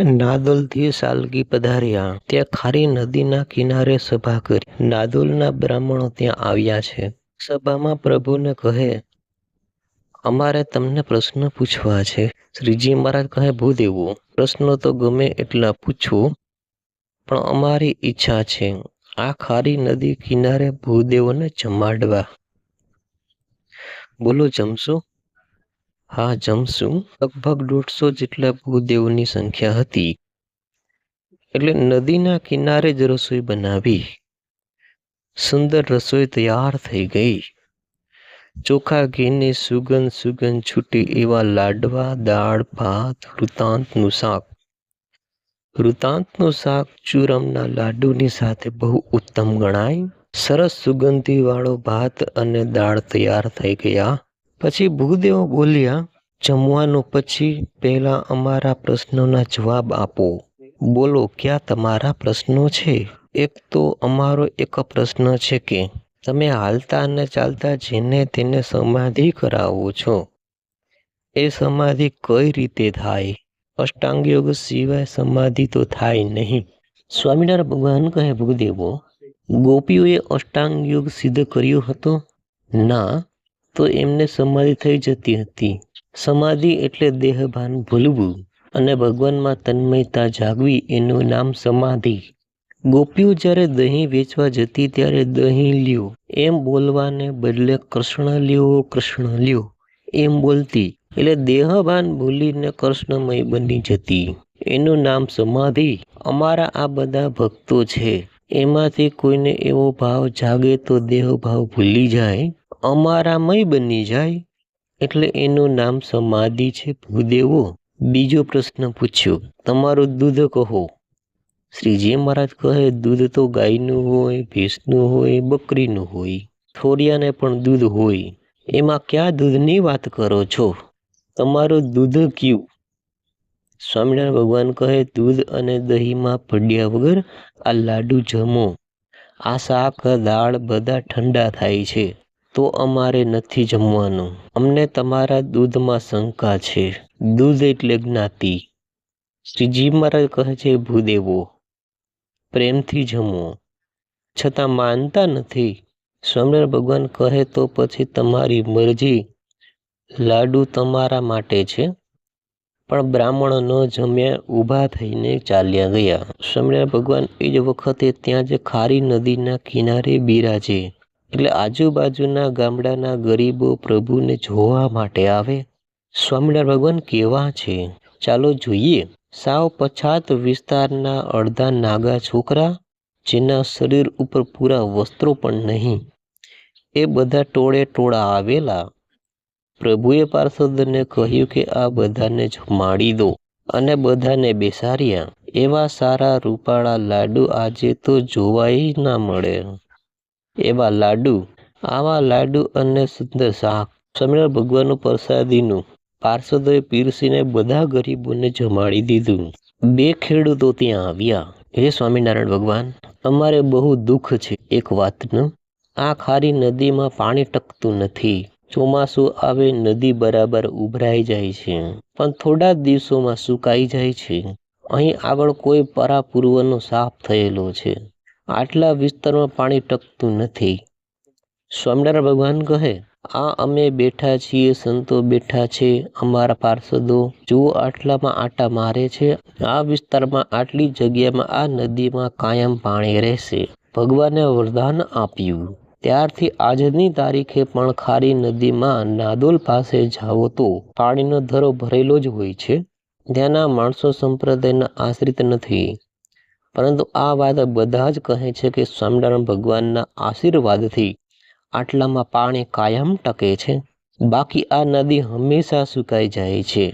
નાદોલથી સાલગી પધાર્યા. ત્યાં ખારી નદીના કિનારે સભા કરી. નાદોલના બ્રાહ્મણો ત્યાં આવ્યા છે. સભામાં પ્રભુને કહે, અમારે તમને પ્રશ્ન પૂછવા છે. શ્રીજી મહારાજ કહે, ભૂદેવો, પ્રશ્નો તો ગમે એટલા પૂછવું, પણ અમારી ઈચ્છા છે આ ખારી નદી કિનારે ભૂદેવોને જમાડવા. બોલો, જમશો? હા, જમશું. લગભગ 150 જેટલા ભૂદેવોની સંખ્યા હતી. એટલે નદીના કિનારે જ રસોઈ બનાવી. સુંદર રસોઈ તૈયાર થઈ ગઈ. ચોખા ઘીની સુગંધ છૂટી એવા લાડવા, દાળ, ભાત, વૃતાંતનું શાક. વૃતાંતનું શાક ચૂરમના લાડુની સાથે બહુ ઉત્તમ ગણાય. સરસ સુગંધી વાળો ભાત અને દાળ તૈયાર થઈ ગયા. પછી ભૂદેવો બોલ્યા, જમવાનું પછી પહેલા અમારા પ્રશ્નોના જવાબ આપો. બોલો, ક્યાં તમારા પ્રશ્નો છે? એક તો અમારો એક પ્રશ્ન છે કે તમે હાલતા અને ચાલતા જેને તેને સમાધિ કરાવો છો, એ સમાધિ કઈ રીતે થાય? અષ્ટાંગ યોગ સિવાય સમાધિ તો થાય નહીં. સ્વામિનારાયણ ભગવાન કહે, ભૂદેવો, ગોપીઓએ અષ્ટાંગ યોગ સિદ્ધ કર્યો હતો? ના, તો એમને સમાધિ થઈ જતી હતી. સમાધિ એટલે દેહભાન ભૂલવું અને ભગવાનમાં તન્મયતા જાગવી, એનું નામ સમાધિ. ગોપીઓ જ્યારે દહીં વેચવા જતી ત્યારે દહીં લ્યો એમ બોલવાને બદલે કૃષ્ણ લ્યો એમ બોલતી. એટલે દેહભાન ભૂલીને કૃષ્ણમય બની જતી. એનું નામ સમાધિ. અમારા આ બધા ભક્તો છે, એમાંથી કોઈને એવો ભાવ જાગે તો દેહભાવ ભૂલી જાય, અમારામય બની જાય, એટલે એનું નામ સમાધિ છે. ભૂદેવો, બીજો પ્રશ્ન પૂછ્યો, તમારું દૂધ કહો. શ્રીજી મહારાજ કહે, દૂધ તો ગાયનું હોય, ભેંસનું હોય, બકરીનું હોય, થોરિયાને પણ દૂધ હોય. એમાં ક્યાં દૂધની વાત કરો છો? તમારું દૂધ કયું? સ્વામિનારાયણ ભગવાન કહે, દૂધ અને દહીંમાં પડ્યા વગર આ લાડુ જમો. આ શાક દાળ બધા ઠંડા થાય છે, તો અમારે નથી જમવાનું. અમને તમારા દૂધમાં શંકા છે. દૂધ એટલે જ્ઞાતિ. શ્રીજી મહારાજ કહે છે, ભૂદેવો, પ્રેમથી જમો. છતાં માનતા નથી. સ્વામિનારાયણ ભગવાન કહે, તો પછી તમારી મરજી. લાડુ તમારા માટે છે. પણ બ્રાહ્મણો ન જમ્યા, ઊભા થઈને ચાલ્યા ગયા. સ્વામિનારાયણ ભગવાન એ જ વખતે ત્યાં જ ખારી નદીના કિનારે બિરાજે. એટલે આજુબાજુના ગામડાના ગરીબો પ્રભુને જોવા માટે આવે. સ્વામિનારાયણ ભગવાન કેવા છે, ચાલો જોઈએ. સાવ પછાત વિસ્તારના અડધા નાગા છોકરા, જેના શરીર ઉપર પૂરા વસ્ત્રો પણ નહીં, એ બધા ટોળે ટોળા આવેલા. પ્રભુએ પાર્ષદને કહ્યું કે આ બધાને જમાડી દો, અને બધાને બેસાડ્યા. એવા સારા રૂપાળા લાડુ આજે તો જોવાય ના મળે. એવા લાડુ, આવા લાડુ અને સુંદર શાક, સ્વામિનારાયણ ભગવાનનું પ્રસાદીનું પાર્ષદોએ પીરસીને બધા ગરીબોને જમાડી દીધું. બે ખેડૂતો ત્યાં આવ્યા. હે સ્વામિનારાયણ ભગવાન, અમારે બહુ દુઃખ છે એક વાતનું. આ ખારી નદીમાં પાણી ટકતું નથી. ચોમાસું આવે નદી બરાબર ઉભરાઈ જાય છે, પણ થોડા દિવસોમાં સુકાઈ જાય છે. અહીં આગળ કોઈ પરાપૂર્વનો સાફ થયેલો છે. આટલા વિસ્તારમાં પાણી ટકતું નથી. સ્વામિનારાયણ ભગવાન કહે, આ અમે બેઠા છીએ, સંતો બેઠા છે, અમારા પાર્ષદો જુઓ આટલામાં આટા મારે છે. આ વિસ્તારમાં આટલી જગ્યામાં આ નદીમાં કાયમ પાણી રહેશે. ભગવાને વરદાન આપ્યું. ત્યારથી આજની તારીખે પણ ખારી નદીમાં નાદોલ પાસે જાઓ તો પાણીનો ધરો ભરેલો જ હોય છે. ત્યાંના માણસો સંપ્રદાયના આશ્રિત નથી. પરંતુ આ વાત બધા જ કહે છે કે સ્વામિનારાયણ ભગવાનના આશીર્વાદથી આટલામાં પાણી કાયમ ટકે છે. બાકી આ નદી હંમેશા સુકાઈ જાય છે.